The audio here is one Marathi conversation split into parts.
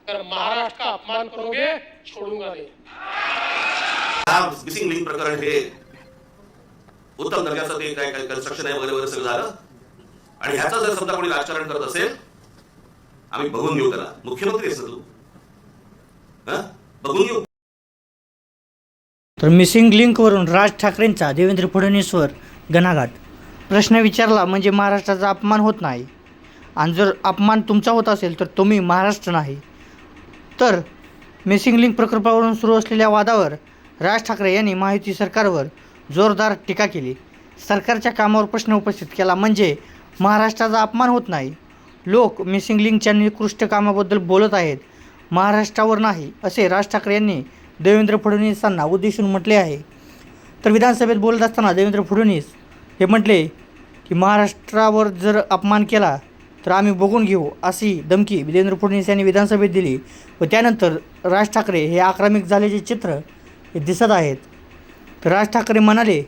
अगर महाराष्ट्र का अपमान करोगे छोड़ूंगा नहीं। मिसिंग लिंक प्रकरण हे उत्तम दर्जाचं ते काय कन्स्ट्रक्शन आहे वगैरे वगैरे सगळं झालं आणि ह्याचं जर समजा कोणी राजकारण करत असेल आम्ही बघून घेऊ त्याला. मुख्यमंत्री असं तू बघून घेऊ. तर मिसिंग लिंकवरून राज ठाकरेंचा देवेंद्र फडणवीसवर घणाघात. प्रश्न विचारला म्हणजे महाराष्ट्राचा अपमान होत नाही, आणि जर अपमान तुमचा होत असेल तर तुम्ही महाराष्ट्र नाही. तर मिसिंग लिंक प्रकल्पावरून सुरू असलेल्या वादावर राज ठाकरे यांनी महायुती सरकारवर जोरदार टीका केली. सरकारच्या कामावर प्रश्न उपस्थित केला म्हणजे महाराष्ट्राचा अपमान होत नाही. लोक मिसिंग लिंकच्या निकृष्ट कामाबद्दल बोलत आहेत, महाराष्ट्रावर नाही, असे राज ठाकरे यांनी देवेंद्र फडणवीसांना उद्देशून म्हटले आहे. तर विधानसभेत बोलत असताना देवेंद्र फडणवीस हे म्हटले की महाराष्ट्रावर जर अपमान केला तर आम्ही बघून घेऊ, अशी धमकी देवेंद्र फडणवीस यांनी विधानसभेत दिली. व त्यानंतर राज ठाकरे हे आक्रमक झाल्याचे चित्र हे दिसत आहेत. तर राज ठाकरे म्हणाले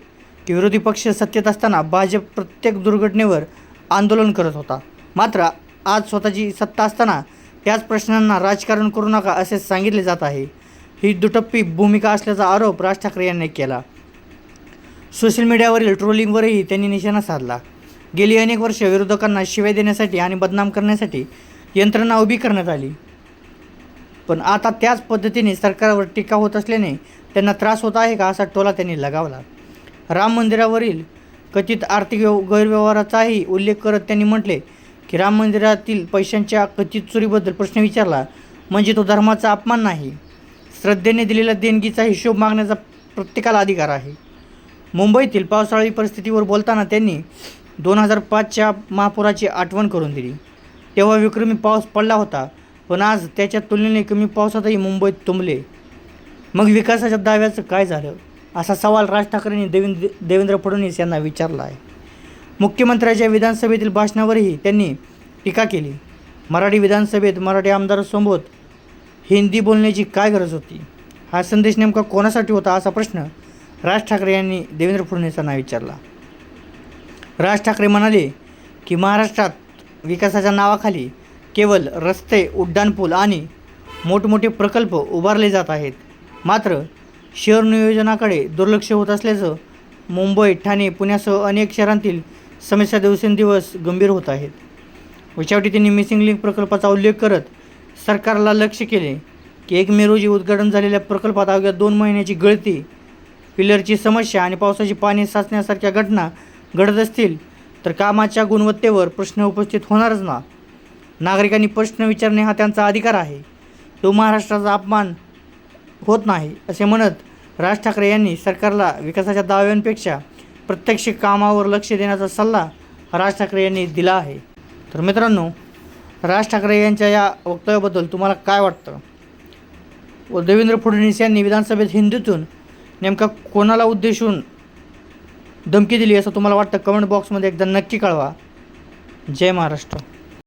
की विरोधी पक्ष सत्तेत असताना भाजप प्रत्येक दुर्घटनेवर आंदोलन करत होता, मात्र आज स्वतःची सत्ता असताना त्याच प्रश्नांना राजकारण करू नका असे सांगितले जात आहे. ही दुटप्पी भूमिका असल्याचा आरोप राज ठाकरे यांनी केला. सोशल मीडियावरील ट्रोलिंगवरही त्यांनी निशाणा साधला. गेली अनेक वर्षे विरोधकांना शिव्या देण्यासाठी आणि बदनाम करण्यासाठी यंत्रणा उभी करण्यात आली, पण आता त्याच पद्धतीने सरकारवर टीका होत असल्याने त्यांना त्रास होत आहे का, असा टोला त्यांनी लगावला. राम मंदिरावरील कथित आर्थिक गैरव्यवहाराचाही उल्लेख करत त्यांनी म्हटले की राम मंदिरातील पैशांच्या कथित चोरीबद्दल प्रश्न विचारला म्हणजे तो धर्माचा अपमान नाही. श्रद्धेने दिलेल्या देणगीचा हिशोब मागण्याचा प्रत्येकाला अधिकार आहे. मुंबईतील पावसाळी परिस्थितीवर बोलताना त्यांनी 2005च्या महापुराची आठवण करून दिली. तेव्हा विक्रमी पाऊस पडला होता, पण आज त्याच्या तुलनेने कमी पावसातही मुंबईत तुंबले. मग विकासाच्या दाव्याचं काय झालं, असा सवाल राज ठाकरेंनी देवेंद्र फडणवीस यांना विचारला आहे. मुख्यमंत्र्यांच्या विधानसभेतील भाषणावरही त्यांनी टीका केली. मराठी विधानसभेत मराठी आमदारांसोबत हिंदी बोलण्याची काय गरज होती, हा संदेश नेमका कोणासाठी होता, असा प्रश्न राज ठाकरे यांनी देवेंद्र फडणवीस यांना विचारला. राज ठाकरे म्हणाले की महाराष्ट्रात विकासाच्या नावाखाली केवळ रस्ते, उड्डाणपूल आणि मोठमोठे प्रकल्प उभारले जात आहेत, मात्र शहर नियोजनाकडे दुर्लक्ष होत असल्याचं मुंबई, ठाणे, पुण्यासह अनेक शहरांतील समस्या दिवसेंदिवस गंभीर होत आहेत. व शेवटी त्यांनी मिसिंग लिंक प्रकल्पाचा उल्लेख करत सरकारला लक्ष केले की 1 मे रोजी उद्घाटन झालेल्या प्रकल्पात अवघ्या 2 महिन्याची गळती, पिलरची समस्या आणि पावसाची पाणी साचण्यासारख्या घटना घडत असतील तर कामाच्या गुणवत्तेवर प्रश्न उपस्थित होणारच ना. नागरिकांनी प्रश्न विचारणे हा त्यांचा अधिकार आहे, तो महाराष्ट्राचा अपमान होत नाही, असे म्हणत राज ठाकरे यांनी सरकारला विकासाच्या दाव्यांपेक्षा प्रत्यक्ष कामावर लक्ष देण्याचा सल्ला राज ठाकरे यांनी दिला आहे. तर मित्रांनो, राज ठाकरे यांच्या या वक्तव्याबद्दल तुम्हाला काय वाटतं, व देवेंद्र फडणवीस यांनी विधानसभेत हिंदूतून नेमका कोणाला उद्देशून धमकी दिली असं तुम्हाला वाटतं, कमेंट बॉक्समध्ये एकदा नक्की कळवा. जय महाराष्ट्र.